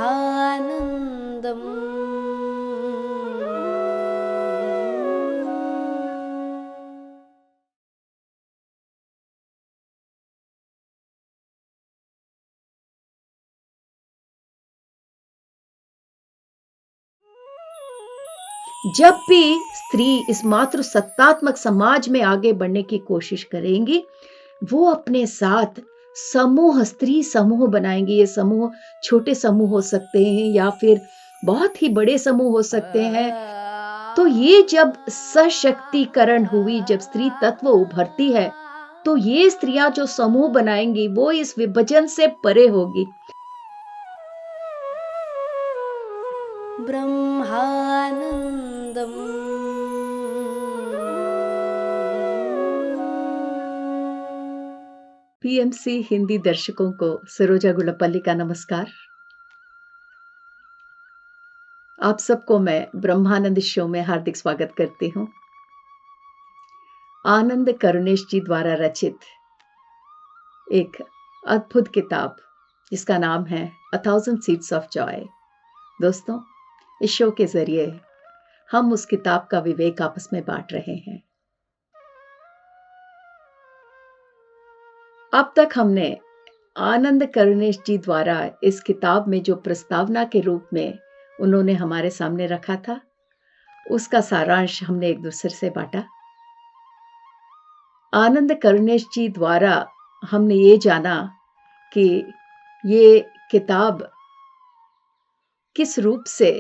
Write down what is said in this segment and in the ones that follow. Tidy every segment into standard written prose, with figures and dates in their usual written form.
ब्रह्मानन्दम्। जब भी स्त्री इस मातृ सत्तात्मक समाज में आगे बढ़ने की कोशिश करेंगी, वो अपने साथ समूह, स्त्री समूह बनाएंगी। ये समूह छोटे समूह हो सकते हैं या फिर बहुत ही बड़े समूह हो सकते हैं। तो ये जब सशक्तिकरण हुई, जब स्त्री तत्व उभरती है, तो ये स्त्रियां जो समूह बनाएंगी वो इस विभाजन से परे होगी। ब्रह्मानन्दम्। पीएमसी हिंदी दर्शकों को सरोजा गुलपल्ली का नमस्कार। आप सबको मैं ब्रह्मानंद शो में हार्दिक स्वागत करती हूँ। आनंद करुणेश जी द्वारा रचित एक अद्भुत किताब जिसका नाम है a thousand seeds of Joy. दोस्तों, इस शो के जरिए हम उस किताब का विवेक आपस में बांट रहे हैं। अब तक हमने आनंद करुणेश जी द्वारा इस किताब में जो प्रस्तावना के रूप में उन्होंने हमारे सामने रखा था, उसका सारांश हमने एक दूसरे से बांटा। आनंद करुणेश जी द्वारा हमने ये जाना कि ये किताब किस रूप से,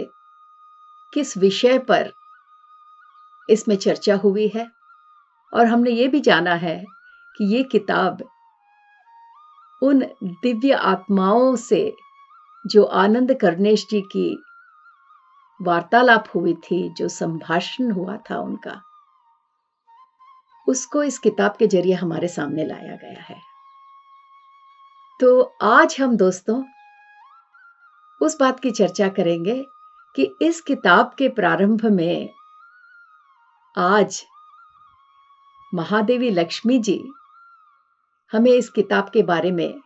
किस विषय पर इसमें चर्चा हुई है, और हमने ये भी जाना है कि ये किताब उन दिव्य आत्माओं से जो आनंद करुणेश जी की वार्तालाप हुई थी, जो संभाषण हुआ था उनका, उसको इस किताब के जरिए हमारे सामने लाया गया है। तो आज हम दोस्तों उस बात की चर्चा करेंगे कि इस किताब के प्रारंभ में आज महादेवी लक्ष्मी जी हमें इस किताब के बारे में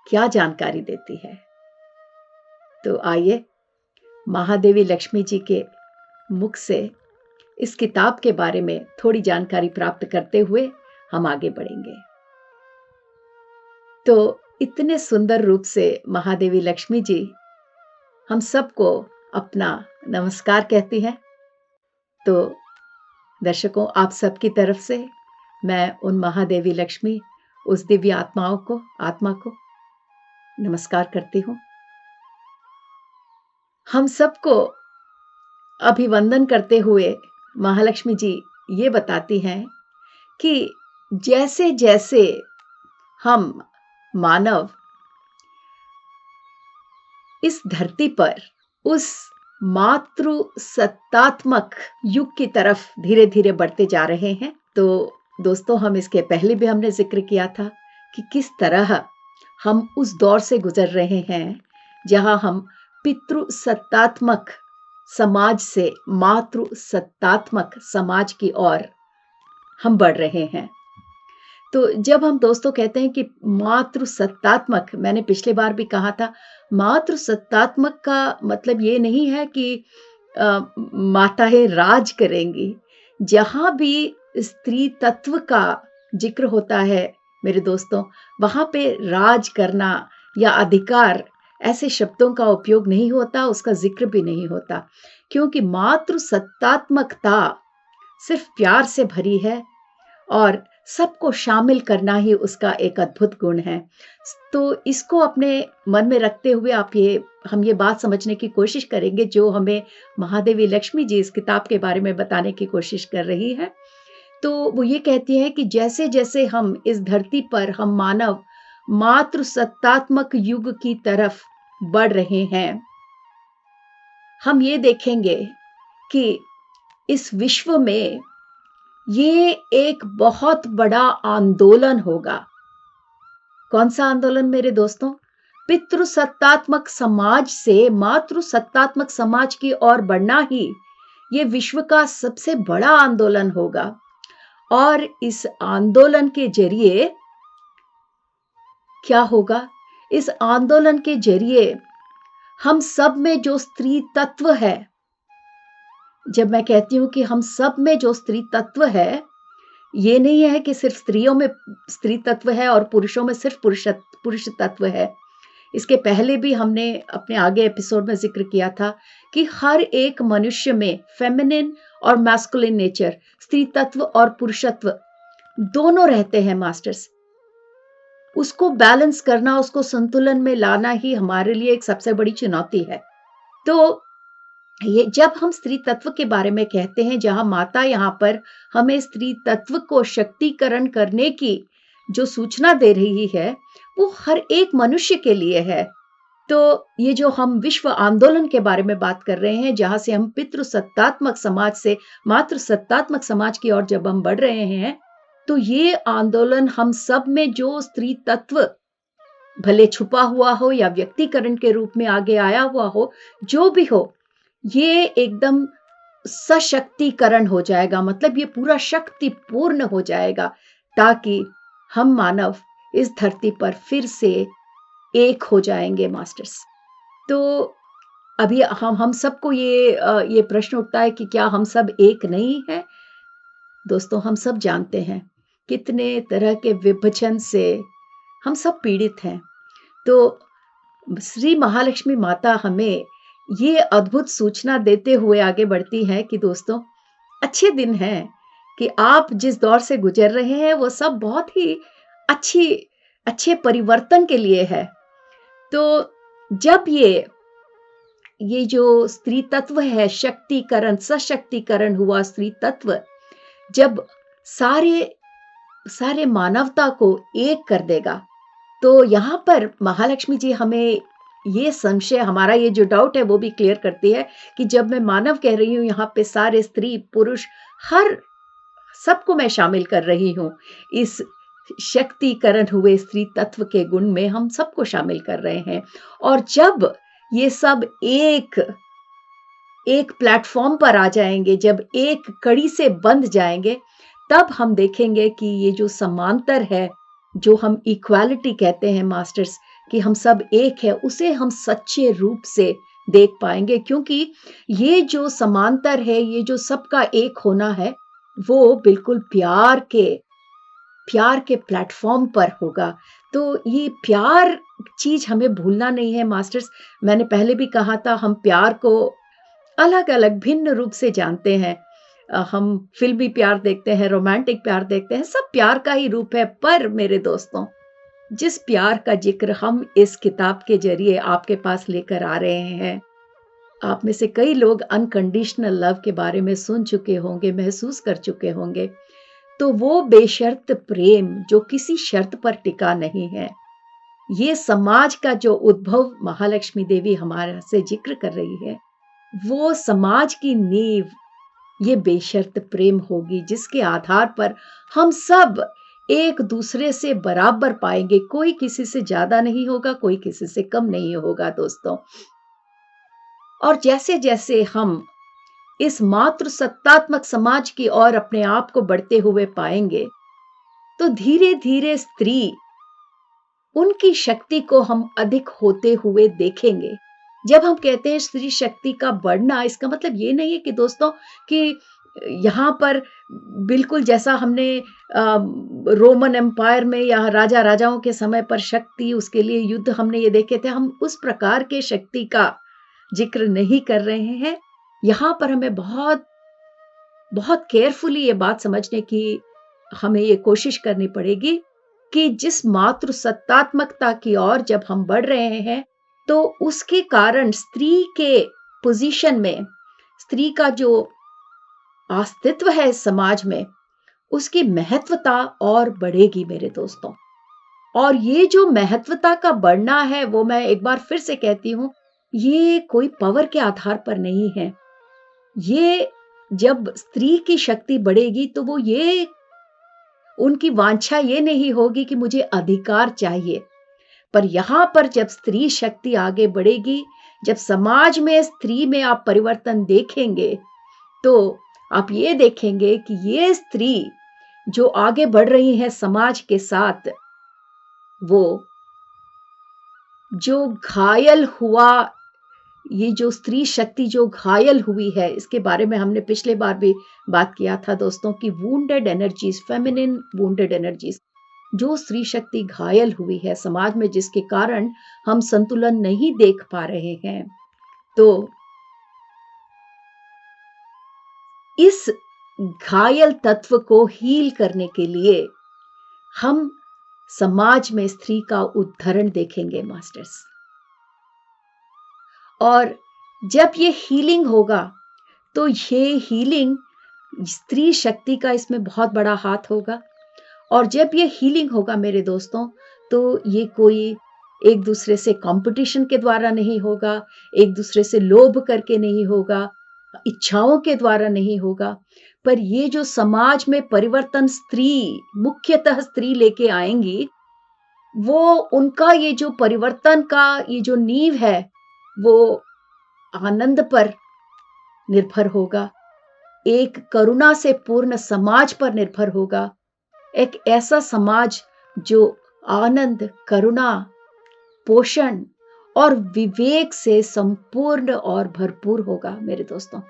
क्या जानकारी देती है। तो आइए महादेवी लक्ष्मी जी के मुख से इस किताब के बारे में थोड़ी जानकारी प्राप्त करते हुए हम आगे बढ़ेंगे। तो इतने सुंदर रूप से महादेवी लक्ष्मी जी हम सबको अपना नमस्कार कहती हैं। तो दर्शकों, आप सबकी तरफ से मैं उन महादेवी लक्ष्मी, उस दिव्य आत्मा को नमस्कार करती हूँ। हम सबको अभिवंदन करते हुए महालक्ष्मी जी ये बताती हैं कि जैसे जैसे हम मानव इस धरती पर उस मातृ सत्तात्मक युग की तरफ धीरे धीरे बढ़ते जा रहे हैं, तो दोस्तों हम इसके पहले भी हमने जिक्र किया था कि किस तरह हम उस दौर से गुजर रहे हैं जहां हम पितृ सत्तात्मक समाज से मातृ सत्तात्मक समाज की ओर हम बढ़ रहे हैं। तो जब हम दोस्तों कहते हैं कि मातृ सत्तात्मक, मैंने पिछले बार भी कहा था, मातृ सत्तात्मक का मतलब ये नहीं है कि माताएं राज करेंगी। जहां भी स्त्री तत्व का जिक्र होता है मेरे दोस्तों, वहां पे राज करना या अधिकार ऐसे शब्दों का उपयोग नहीं होता, उसका जिक्र भी नहीं होता, क्योंकि मातृ सत्तात्मकता सिर्फ प्यार से भरी है और सबको शामिल करना ही उसका एक अद्भुत गुण है। तो इसको अपने मन में रखते हुए हम ये बात समझने की कोशिश करेंगे जो हमें महादेवी लक्ष्मी जी इस किताब के बारे में बताने की कोशिश कर रही है। तो वो ये कहती है कि जैसे जैसे हम इस धरती पर, हम मानव मातृ सत्तात्मक युग की तरफ बढ़ रहे हैं, हम ये देखेंगे कि इस विश्व में ये एक बहुत बड़ा आंदोलन होगा। कौन सा आंदोलन मेरे दोस्तों? पितृ सत्तात्मक समाज से मातृ सत्तात्मक समाज की ओर बढ़ना ही ये विश्व का सबसे बड़ा आंदोलन होगा। और इस आंदोलन के जरिए क्या होगा? इस आंदोलन के जरिए हम सब में जो स्त्री तत्व है, जब मैं कहती हूँ कि हम सब में जो स्त्री तत्व है, ये नहीं है कि सिर्फ स्त्रियों में स्त्री तत्व है और पुरुषों में सिर्फ पुरुष तत्व है। इसके पहले भी हमने अपने आगे एपिसोड में ज़िक्र किया था कि हर एक मनुष्य में फेमिनिन और मैस्कुलिन नेचर, स्त्री तत्व और पुरुषत्व दोनों रहते हैं मास्टर्स। उसको बैलेंस करना, उसको संतुलन में लाना ही हमारे लिए एक सबसे बड़ी चुनौती है। तो ये जब हम स्त्री तत्व के बारे में कहते हैं, जहाँ माता यहाँ पर हमें स्त्री तत्व को शक्तिकरण करने की जो सूचना दे रही है, वो हर एक मनुष्य के लिए है। तो ये जो हम विश्व आंदोलन के बारे में बात कर रहे हैं, जहाँ से हम पितृसत्तात्मक समाज से मातृसत्तात्मक समाज की ओर जब हम बढ़ रहे हैं, तो ये आंदोलन हम सब में जो स्त्री तत्व भले छुपा हुआ हो या व्यक्तिकरण के रूप में आगे आया हुआ हो, जो भी हो, ये एकदम सशक्तिकरण हो जाएगा। मतलब ये पूरा शक्तिपूर्ण हो जाएगा, ताकि हम मानव इस धरती पर फिर से एक हो जाएंगे मास्टर्स। तो अभी हम सबको ये प्रश्न उठता है कि क्या हम सब एक नहीं है? दोस्तों, हम सब जानते हैं कितने तरह के विभाजन से हम सब पीड़ित हैं। तो श्री महालक्ष्मी माता हमें ये अद्भुत सूचना देते हुए आगे बढ़ती है कि दोस्तों, अच्छे दिन हैं कि आप जिस दौर से गुजर रहे हैं वो सब बहुत ही अच्छे परिवर्तन के लिए है। तो जब ये जो स्त्री तत्व है, शक्तिकरण, सशक्तिकरण हुआ स्त्री तत्व, जब सारे मानवता को एक कर देगा, तो यहाँ पर महालक्ष्मी जी हमें ये संशय, हमारा ये जो डाउट है वो भी क्लियर करती है कि जब मैं मानव कह रही हूँ, यहाँ पे सारे स्त्री पुरुष हर सबको मैं शामिल कर रही हूँ। इस शक्तिकरण हुए स्त्री तत्व के गुण में हम सबको शामिल कर रहे हैं। और जब ये सब एक प्लेटफॉर्म पर आ जाएंगे, जब एक कड़ी से बंध जाएंगे, तब हम देखेंगे कि ये जो समांतर है, जो हम इक्वालिटी कहते हैं मास्टर्स, कि हम सब एक है, उसे हम सच्चे रूप से देख पाएंगे। क्योंकि ये जो समांतर है, ये जो सबका एक होना है, वो बिल्कुल प्यार के प्लेटफॉर्म पर होगा। तो ये प्यार चीज हमें भूलना नहीं है मास्टर्स। मैंने पहले भी कहा था, हम प्यार को अलग अलग भिन्न रूप से जानते हैं। हम फिल्मी प्यार देखते हैं, रोमांटिक प्यार देखते हैं, सब प्यार का ही रूप है। पर मेरे दोस्तों, जिस प्यार का जिक्र हम इस किताब के जरिए आपके पास लेकर आ रहे हैं, आप में से कई लोग अनकंडीशनल लव के बारे में सुन चुके होंगे, महसूस कर चुके होंगे। तो वो बेशर्त प्रेम जो किसी शर्त पर टिका नहीं है, ये समाज का जो उद्भव महालक्ष्मी देवी हमारे से जिक्र कर रही है, वो समाज की नींव ये बेशर्त प्रेम होगी, जिसके आधार पर हम सब एक दूसरे से बराबर पाएंगे। कोई किसी से ज्यादा नहीं होगा, कोई किसी से कम नहीं होगा दोस्तों। और जैसे जैसे हम इस मातृ सत्तात्मक समाज की ओर अपने आप को बढ़ते हुए पाएंगे, तो धीरे धीरे स्त्री, उनकी शक्ति को हम अधिक होते हुए देखेंगे। जब हम कहते हैं स्त्री शक्ति का बढ़ना, इसका मतलब ये नहीं है कि दोस्तों कि यहाँ पर बिल्कुल जैसा हमने रोमन एम्पायर में या राजा राजाओं के समय पर शक्ति, उसके लिए युद्ध हमने ये देखे थे, हम उस प्रकार के शक्ति का जिक्र नहीं कर रहे हैं। यहाँ पर हमें बहुत बहुत केयरफुली ये बात समझने की हमें ये कोशिश करनी पड़ेगी कि जिस मातृ सत्तात्मकता की ओर जब हम बढ़ रहे हैं, तो उसके कारण स्त्री के पोजीशन में, स्त्री का जो अस्तित्व है इस समाज में, उसकी महत्वता और बढ़ेगी मेरे दोस्तों। और ये जो महत्वता का बढ़ना है, वो मैं एक बार फिर से कहती हूँ, ये कोई पावर के आधार पर नहीं है। ये जब स्त्री की शक्ति बढ़ेगी, तो वो ये उनकी वांछा ये नहीं होगी कि मुझे अधिकार चाहिए, पर यहाँ पर जब स्त्री शक्ति आगे बढ़ेगी, जब समाज में स्त्री में आप परिवर्तन देखेंगे, तो आप ये देखेंगे कि ये स्त्री जो आगे बढ़ रही है समाज के साथ, वो जो घायल हुआ ये जो स्त्री शक्ति जो घायल हुई है, इसके बारे में हमने पिछले बार भी बात किया था दोस्तों, कि wounded energies, feminine wounded energies, जो स्त्री शक्ति घायल हुई है समाज में, जिसके कारण हम संतुलन नहीं देख पा रहे हैं। तो इस घायल तत्व को हील करने के लिए हम समाज में स्त्री का उद्धरण देखेंगे मास्टर्स। और जब ये हीलिंग होगा, तो ये हीलिंग, स्त्री शक्ति का इसमें बहुत बड़ा हाथ होगा। और जब ये हीलिंग होगा मेरे दोस्तों, तो ये कोई एक दूसरे से कंपटीशन के द्वारा नहीं होगा, एक दूसरे से लोभ करके नहीं होगा, इच्छाओं के द्वारा नहीं होगा, पर ये जो समाज में परिवर्तन स्त्री, मुख्यतः स्त्री लेके आएंगी, वो उनका ये जो परिवर्तन का ये जो नींव है, वो आनंद पर निर्भर होगा, एक करुणा से पूर्ण समाज पर निर्भर होगा, एक ऐसा समाज जो आनंद, करुणा, पोषण और विवेक से संपूर्ण और भरपूर होगा मेरे दोस्तों।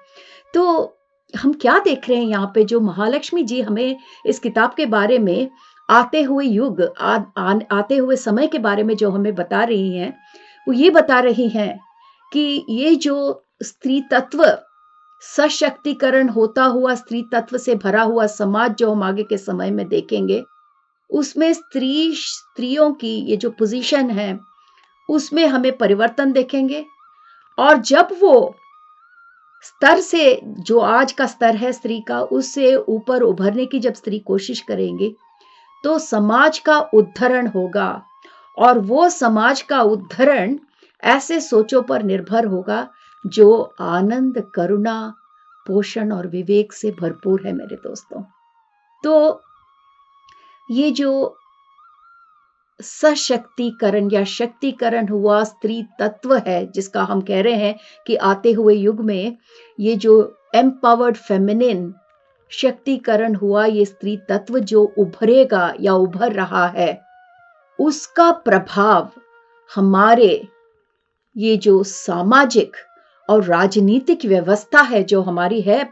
तो हम क्या देख रहे हैं यहाँ पे, जो महालक्ष्मी जी हमें इस किताब के बारे में, आते हुए युग, आते हुए समय के बारे में जो हमें बता रही हैं, वो ये बता रही हैं कि ये जो स्त्री तत्व, सशक्तिकरण होता हुआ स्त्री तत्व से भरा हुआ समाज जो हम आगे के समय में देखेंगे, उसमें स्त्रियों की ये जो पोजीशन है, उसमें हमें परिवर्तन देखेंगे। और जब वो स्तर से, जो आज का स्तर है स्त्री का, उससे ऊपर उभरने की जब स्त्री कोशिश करेंगी, तो समाज का उद्धरण होगा। और वो समाज का उद्धरण ऐसे सोचों पर निर्भर होगा जो आनंद, करुणा, पोषण और विवेक से भरपूर है मेरे दोस्तों। तो ये जो सशक्तिकरण या शक्तिकरण हुआ स्त्री तत्व है, जिसका हम कह रहे हैं कि आते हुए युग में ये जो एम्पावर्ड फेमिनिन शक्तिकरण हुआ, ये स्त्री तत्व जो उभरेगा या उभर रहा है, उसका प्रभाव हमारे ये जो सामाजिक और राजनीतिक व्यवस्था है जो हमारी है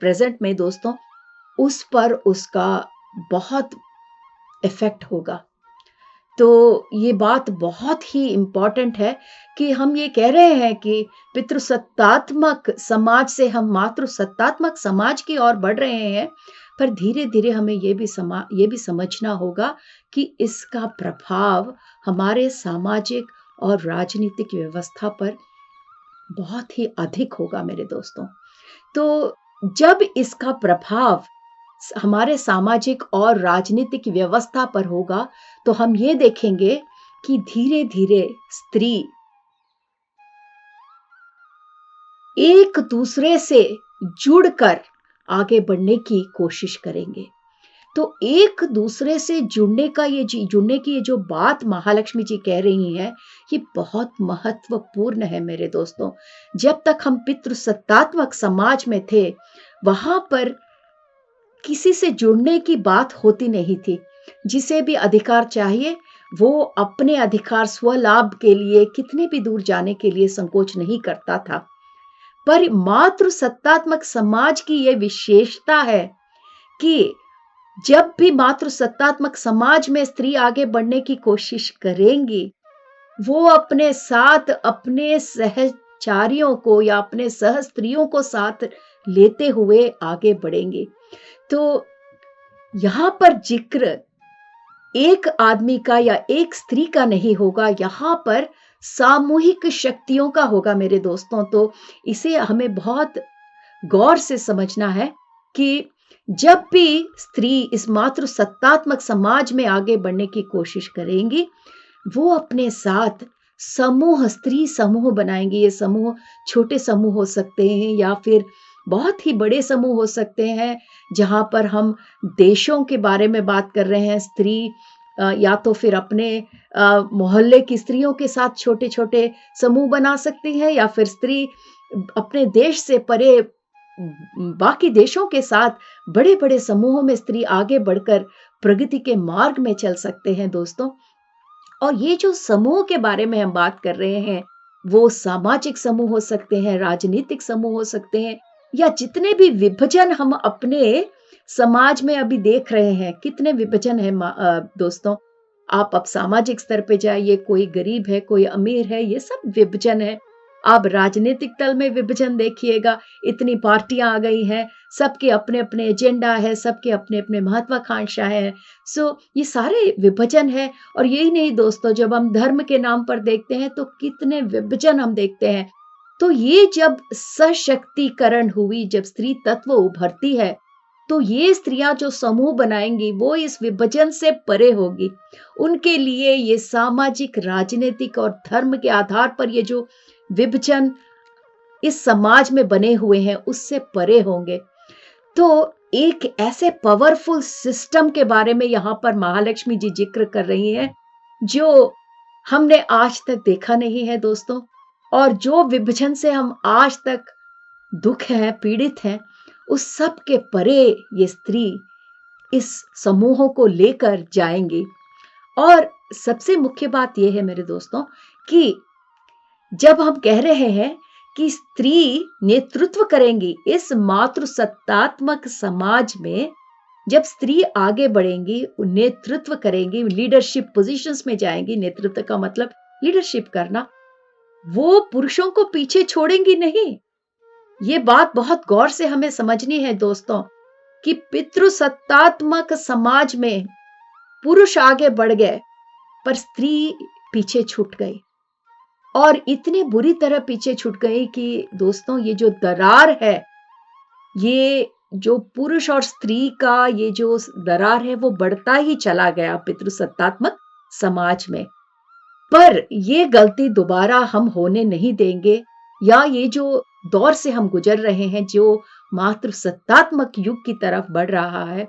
प्रेजेंट में दोस्तों, उस पर उसका बहुत इफेक्ट होगा। तो ये बात बहुत ही इंपॉर्टेंट है कि हम ये कह रहे हैं कि पितृसत्तात्मक समाज से हम मातृसत्तात्मक समाज की ओर बढ़ रहे हैं, पर धीरे धीरे हमें ये भी समझना होगा कि इसका प्रभाव हमारे सामाजिक और राजनीतिक व्यवस्था पर बहुत ही अधिक होगा मेरे दोस्तों। तो जब इसका प्रभाव हमारे सामाजिक और राजनीतिक व्यवस्था पर होगा, तो हम ये देखेंगे कि धीरे धीरे स्त्री एक दूसरे से जुड़कर आगे बढ़ने की कोशिश करेंगे। तो एक दूसरे से जुड़ने की ये जो बात महालक्ष्मी जी कह रही हैं, ये बहुत महत्वपूर्ण है मेरे दोस्तों। जब तक हम पितृसत्तात्मक समाज में थे, वहां पर किसी से जुड़ने की बात होती नहीं थी। जिसे भी अधिकार चाहिए, वो अपने अधिकार स्वलाभ के लिए कितने भी दूर जाने के लिए संकोच नहीं करता था। पर मातृसत्तात्मक समाज की ये विशेषता है कि जब भी मातृसत्तात्मक समाज में स्त्री आगे बढ़ने की कोशिश करेंगी, वो अपने साथ अपने सहचारियों को या अपने सह स्त्रियों को साथ लेते हुए आगे बढ़ेंगे। तो यहाँ पर जिक्र एक आदमी का या एक स्त्री का नहीं होगा, यहाँ पर सामूहिक शक्तियों का होगा मेरे दोस्तों। तो इसे हमें बहुत गौर से समझना है कि जब भी स्त्री इस मातृसत्तात्मक समाज में आगे बढ़ने की कोशिश करेंगी, वो अपने साथ स्त्री समूह बनाएंगे। ये समूह छोटे समूह हो सकते हैं या फिर बहुत ही बड़े समूह हो सकते हैं, जहां पर हम देशों के बारे में बात कर रहे हैं। स्त्री या तो फिर अपने मोहल्ले की स्त्रियों के साथ छोटे छोटे समूह बना सकती है, या फिर स्त्री अपने देश से परे बाकी देशों के साथ बड़े बड़े समूहों में स्त्री आगे बढ़कर प्रगति के मार्ग में चल सकते हैं दोस्तों। और ये जो समूह के बारे में हम बात कर रहे हैं, वो सामाजिक समूह हो सकते हैं, राजनीतिक समूह हो सकते हैं, या जितने भी विभाजन हम अपने समाज में अभी देख रहे हैं, कितने विभाजन है दोस्तों। आप अब सामाजिक स्तर पे जाइए, कोई गरीब है, कोई अमीर है, ये सब विभाजन है। आप राजनीतिक तल में विभाजन देखिएगा, इतनी पार्टियां आ गई हैं, सबके अपने-अपने एजेंडा है, सबके अपने-अपने महत्वाकांक्षा है। ये सारे विभाजन है। और यही नहीं दोस्तों, जब हम धर्म के नाम पर देखते हैं तो कितने विभाजन हम देखते हैं। तो ये जब सशक्तिकरण हुई, जब स्त्री तत्व उभरती है, तो ये स्त्रियां जो समूह बनाएंगी वो इस विभाजन से परे होगी। उनके लिए ये सामाजिक, राजनीतिक और धर्म के आधार पर ये जो विभाजन इस समाज में बने हुए हैं उससे परे होंगे। तो एक ऐसे पावरफुल सिस्टम के बारे में यहाँ पर महालक्ष्मी जी जिक्र कर रही हैं, जो हमने आज तक देखा नहीं है दोस्तों। और जो विभाजन से हम आज तक दुख हैं, पीड़ित हैं, उस सब के परे ये स्त्री इस समूहों को लेकर जाएंगी। और सबसे मुख्य बात यह है मेरे दोस्तों कि जब हम कह रहे हैं कि स्त्री नेतृत्व करेंगी इस मातृसत्तात्मक समाज में, जब स्त्री आगे बढ़ेंगी, नेतृत्व करेंगी, लीडरशिप पोजीशंस में जाएंगी, नेतृत्व का मतलब लीडरशिप करना, वो पुरुषों को पीछे छोड़ेंगी नहीं। ये बात बहुत गौर से हमें समझनी है दोस्तों कि पितृसत्तात्मक समाज में पुरुष आगे बढ़ गए पर स्त्री पीछे छूट गई, और इतनी बुरी तरह पीछे छूट गई कि दोस्तों ये जो दरार है, ये जो पुरुष और स्त्री का ये जो दरार है वो बढ़ता ही चला गया पितृसत्तात्मक समाज में। पर ये गलती दोबारा हम होने नहीं देंगे, या ये जो दौर से हम गुजर रहे हैं, जो मातृसत्तात्मक युग की तरफ बढ़ रहा है,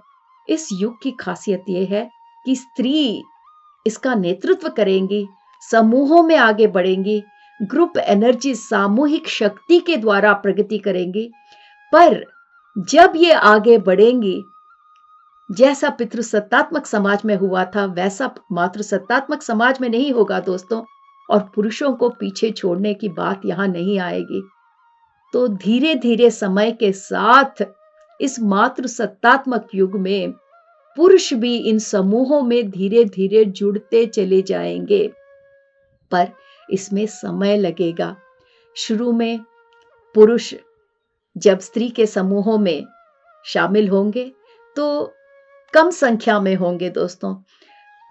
इस युग की खासियत ये है कि स्त्री इसका नेतृत्व करेंगी, समूहों में आगे बढ़ेंगी, ग्रुप एनर्जी, सामूहिक शक्ति के द्वारा प्रगति करेंगी। पर जब ये आगे बढ़ेंगी, जैसा पितृसत्तात्मक समाज में हुआ था वैसा मातृसत्तात्मक समाज में नहीं होगा दोस्तों, और पुरुषों को पीछे छोड़ने की बात यहां नहीं आएगी। तो धीरे धीरे समय के साथ इस मातृसत्तात्मक युग में पुरुष भी इन समूहों में धीरे धीरे जुड़ते चले जाएंगे, पर इसमें समय लगेगा। शुरू में पुरुष जब स्त्री के समूहों में शामिल होंगे तो कम संख्या में होंगे दोस्तों,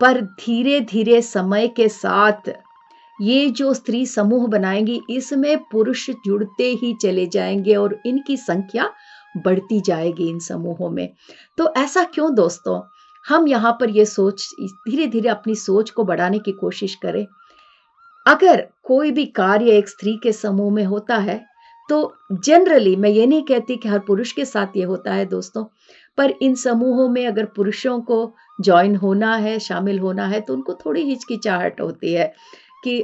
पर धीरे धीरे समय के साथ ये जो स्त्री समूह बनाएंगी इसमें पुरुष जुड़ते ही चले जाएंगे और इनकी संख्या बढ़ती जाएगी इन समूहों में। तो ऐसा क्यों दोस्तों? हम यहाँ पर ये सोच, धीरे धीरे अपनी सोच को बढ़ाने की कोशिश करें। अगर कोई भी कार्य एक स्त्री के समूह में होता है तो जनरली, मैं ये नहीं कहती कि हर पुरुष के साथ ये होता है दोस्तों, पर इन समूहों में अगर पुरुषों को ज्वाइन होना है, शामिल होना है, तो उनको थोड़ी हिचकिचाहट होती है कि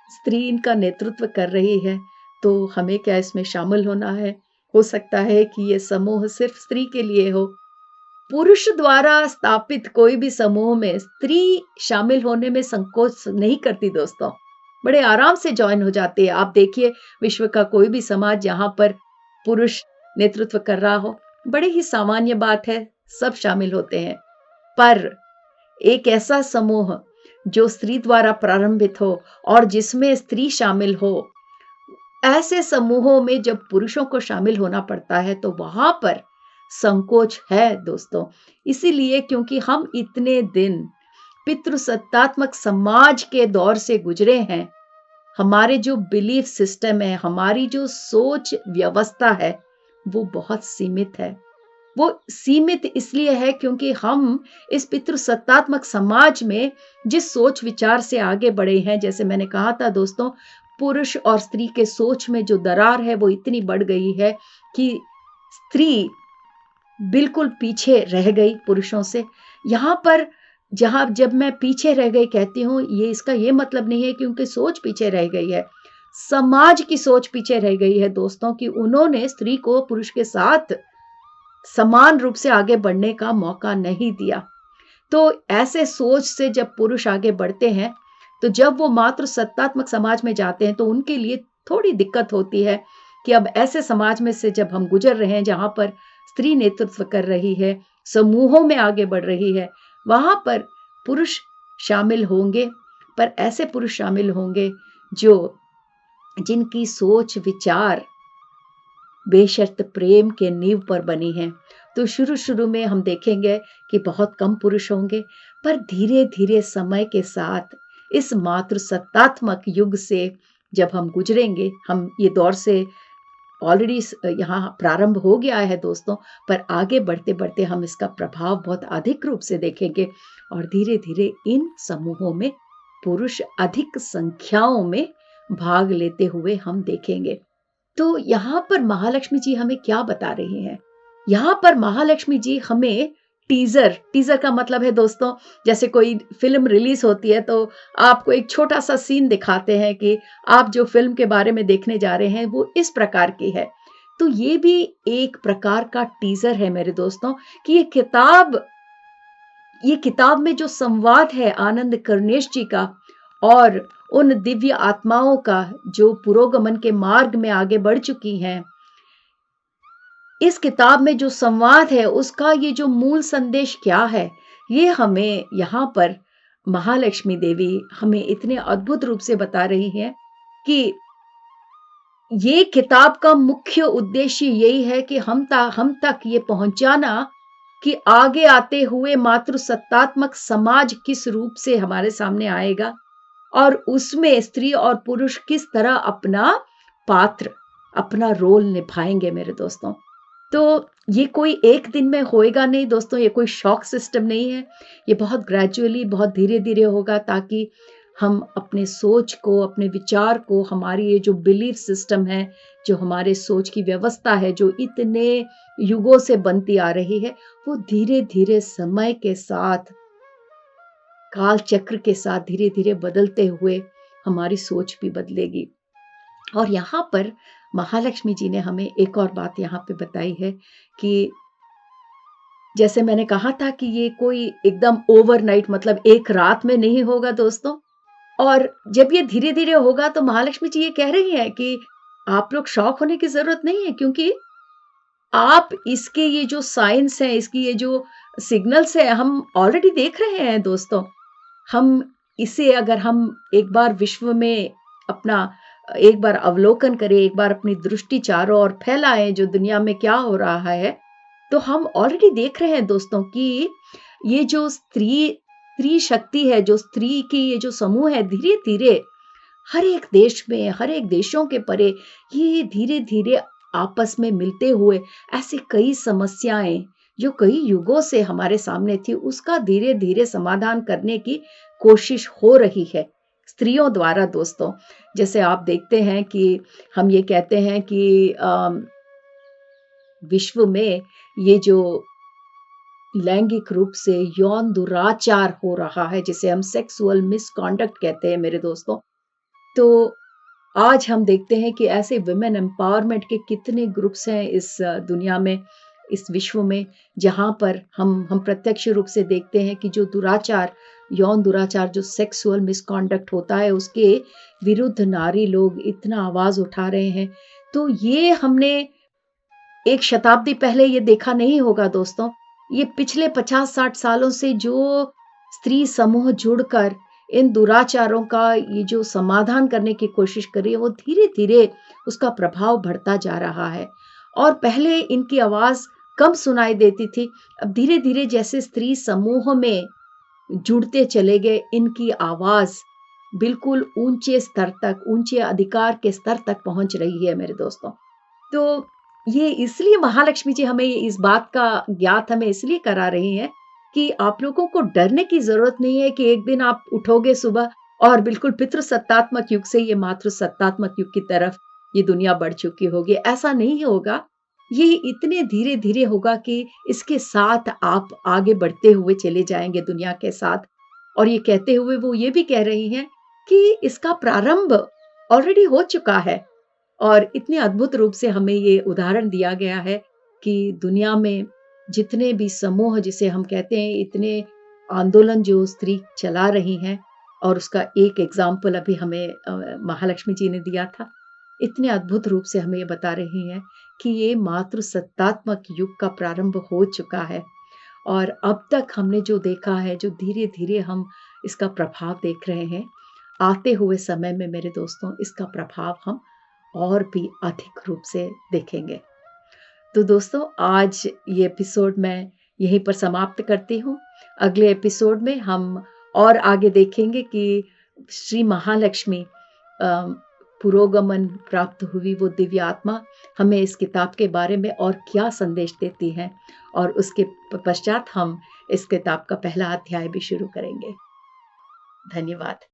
स्त्री इनका नेतृत्व कर रही है तो हमें क्या इसमें शामिल होना है? हो सकता है कि ये समूह सिर्फ स्त्री के लिए हो। पुरुष द्वारा स्थापित कोई भी समूह में स्त्री शामिल होने में संकोच नहीं करती दोस्तों, बड़े आराम से ज्वाइन हो जाती है। आप देखिए विश्व का कोई भी समाज जहां पर पुरुष नेतृत्व कर रहा हो, बड़े ही सामान्य बात है, सब शामिल होते हैं। पर एक ऐसा समूह जो स्त्री द्वारा प्रारंभित हो और जिसमें स्त्री शामिल हो, ऐसे समूहों में जब पुरुषों को शामिल होना पड़ता है तो वहां पर संकोच है दोस्तों। इसीलिए क्योंकि हम इतने दिन पितृसत्तात्मक समाज के दौर से गुजरे हैं, हमारे जो बिलीफ सिस्टम है, हमारी जो सोच व्यवस्था है, वो बहुत सीमित है। वो सीमित इसलिए है क्योंकि हम इस पितृसत्तात्मक समाज में जिस सोच विचार से आगे बढ़े हैं, जैसे मैंने कहा था दोस्तों, पुरुष और स्त्री के सोच में जो दरार है वो इतनी बढ़ गई है कि स्त्री बिल्कुल पीछे रह गई पुरुषों से। यहाँ पर जब मैं पीछे रह गई कहती हूँ, ये इसका ये मतलब नहीं है कि उनकी सोच पीछे रह गई है, समाज की सोच पीछे रह गई है दोस्तों, कि उन्होंने स्त्री को पुरुष के साथ समान रूप से आगे बढ़ने का मौका नहीं दिया। तो ऐसे सोच से जब पुरुष आगे बढ़ते हैं तो जब वो मातृ सत्तात्मक समाज में जाते हैं तो उनके लिए थोड़ी दिक्कत होती है कि अब ऐसे समाज में से जब हम गुजर रहे हैं जहाँ पर स्त्री नेतृत्व कर रही है, समूहों में आगे बढ़ रही है, वहाँ पर पुरुष शामिल होंगे, पर ऐसे पुरुष शामिल होंगे जो जिनकी सोच विचार बेशर्त प्रेम के नींव पर बनी है। तो शुरू-शुरू में हम देखेंगे कि बहुत कम पुरुष होंगे, पर धीरे-धीरे समय के साथ इस मातृसत्तात्मक युग से जब हम गुजरेंगे, हम ये दौर से ऑलरेडी यहाँ प्रारंभ हो गया है दोस्तों, पर आगे बढ़ते-बढ़ते हम इसका प्रभाव बहुत अधिक रूप से देखेंगे और धीरे-धीरे इन समूहों में पुरुष अधिक संख्याओं में भाग लेते हुए हम देखेंगे। तो यहाँ पर महालक्ष्मी जी हमें क्या बता रही हैं? यहाँ पर महालक्ष्मी जी हमें टीज़र का मतलब है दोस्तों, जैसे कोई फ़िल्म रिलीज़ होती है तो आपको एक छोटा-सा सीन दिखाते हैं कि आप जो फ़िल्म के बारे में देखने जा रहे हैं वो इस प्रकार की है। तो ये भी एक प्रकार का टीज़र है मेरे दोस्तों कि ये किताब में जो संवाद है आनंद कर्णेश जी का और उन दिव्य आत्माओं का जो पुरोगमन के मार्ग में आगे बढ़ चुकी हैं, इस किताब में जो संवाद है उसका ये जो मूल संदेश क्या है, ये हमें यहाँ पर महालक्ष्मी देवी हमें इतने अद्भुत रूप से बता रही हैं कि ये किताब का मुख्य उद्देश्य यही है कि हम तक ये पहुंचाना कि आगे आते हुए मातृसत्तात्मक समाज किस रूप से हमारे सामने आएगा और उसमें स्त्री और पुरुष किस तरह अपना रोल निभाएंगे मेरे दोस्तों। तो ये कोई एक दिन में होएगा नहीं दोस्तों, ये कोई शॉक सिस्टम नहीं है। ये बहुत ग्रेजुअली, बहुत धीरे-धीरे होगा ताकि हम अपने सोच को, अपने विचार को, हमारी ये जो बिलीफ सिस्टम है, जो हमारे सोच की व्यवस्था है, जो इतने युगों से बनती आ रही है, वो धीरे-धीरे समय के साथ, काल चक्र के साथ धीरे-धीरे बदलते हुए हमारी सोच भी बदलेगी। और यहाँ पर महालक्ष्मी जी ने हमें एक और बात यहाँ पे बताई है कि जैसे मैंने कहा था कि ये कोई एकदम ओवरनाइट मतलब एक रात में नहीं होगा दोस्तों। और जब ये धीरे-धीरे होगा तो महालक्ष्मी जी ये कह रही हैं कि आप लोग शॉक होने की ज़रूरत नहीं है क्योंकि आप इसके ये जो साइंस है, इसकी ये जो सिग्नल्स है, हम ऑलरेडी देख रहे हैं दोस्तों। हम इसे अगर हम एक बार विश्व में अपना एक बार अवलोकन करें, एक बार अपनी दृष्टि चारों ओर फैलाएँ जो दुनिया में क्या हो रहा है, तो हम ऑलरेडी देख रहे हैं दोस्तों कि ये जो स्त्री शक्ति है, जो स्त्री की ये जो समूह है, धीरे-धीरे हर एक देश में, हर एक देशों के परे ये धीरे-धीरे आपस में मिलते हुए ऐसी कई समस्याएँ जो कई युगों से हमारे सामने थी, उसका धीरे-धीरे समाधान करने की कोशिश हो रही है, स्त्रियों द्वारा दोस्तों। जैसे आप देखते हैं कि हम ये कहते हैं कि विश्व में ये जो लैंगिक रूप से यौन दुराचार हो रहा है, जिसे हम सेक्सुअल मिसकॉन्डक्ट कहते हैं मेरे दोस्तों। तो आज हम देखते हैं कि ऐसे वुमेन एम्पावरमेंट के कितने ग्रुप्स हैं इस दुनिया में, इस विश्व में, जहाँ पर हम प्रत्यक्ष रूप से देखते हैं कि जो दुराचार, यौन दुराचार, जो सेक्सुअल मिसकॉन्डक्ट होता है, उसके विरुद्ध नारी लोग इतना आवाज़ उठा रहे हैं। तो ये हमने एक शताब्दी पहले ये देखा नहीं होगा दोस्तों। ये पिछले 50-60 सालों से जो स्त्री समूह जुड़कर इन दुराचारों का ये जो समाधान करने की कोशिश कर रही है, वो धीरे-धीरे उसका प्रभाव बढ़ता जा रहा है। और पहले इनकी आवाज़ कम सुनाई देती थी, अब धीरे-धीरे जैसे स्त्री समूह में जुड़ते चले गए, इनकी आवाज़ बिल्कुल ऊँचे स्तर तक, ऊँचे अधिकार के स्तर तक पहुँच रही है मेरे दोस्तों। तो ये इसलिए महालक्ष्मी जी हमें इस बात का ज्ञात हमें इसलिए करा रही हैं कि आप लोगों को डरने की ज़रूरत नहीं है कि एक दिन आप उठोगे सुबह और बिल्कुल पितृसत्तात्मक युग से ये मातृसत्तात्मक युग की तरफ ये दुनिया बढ़ चुकी होगी। ऐसा नहीं होगा। ये इतने धीरे-धीरे होगा कि इसके साथ आप आगे बढ़ते हुए चले जाएँगे दुनिया के साथ। और ये कहते हुए वो ये भी कह रही हैं कि इसका प्रारंभ ऑलरेडी हो चुका है। और इतने अद्भुत रूप से हमें ये उदाहरण दिया गया है कि दुनिया में जितने भी समूह जिसे हम कहते हैं, इतने आंदोलन जो स्त्री चला रही हैं और उसका एक एग्ज़ाम्पल अभी हमें महालक्ष्मी जी ने दिया था। इतने अद्भुत रूप से हमें ये बता रही हैं कि ये मातृसत्तात्मक युग का प्रारंभ हो चुका है और अब तक हमने जो देखा है, जो धीरे-धीरे हम इसका प्रभाव देख रहे हैं, आते हुए समय में मेरे दोस्तों इसका प्रभाव हम और भी अधिक रूप से देखेंगे। तो दोस्तों आज ये एपिसोड मैं यहीं पर समाप्त करती हूँ। अगले एपिसोड में हम और आगे देखेंगे कि श्री महालक्ष्मी पुरोगमन प्राप्त हुई वो दिव्य आत्मा हमें इस किताब के बारे में और क्या संदेश देती हैं और उसके पश्चात हम इस किताब का पहला अध्याय भी शुरू करेंगे। धन्यवाद।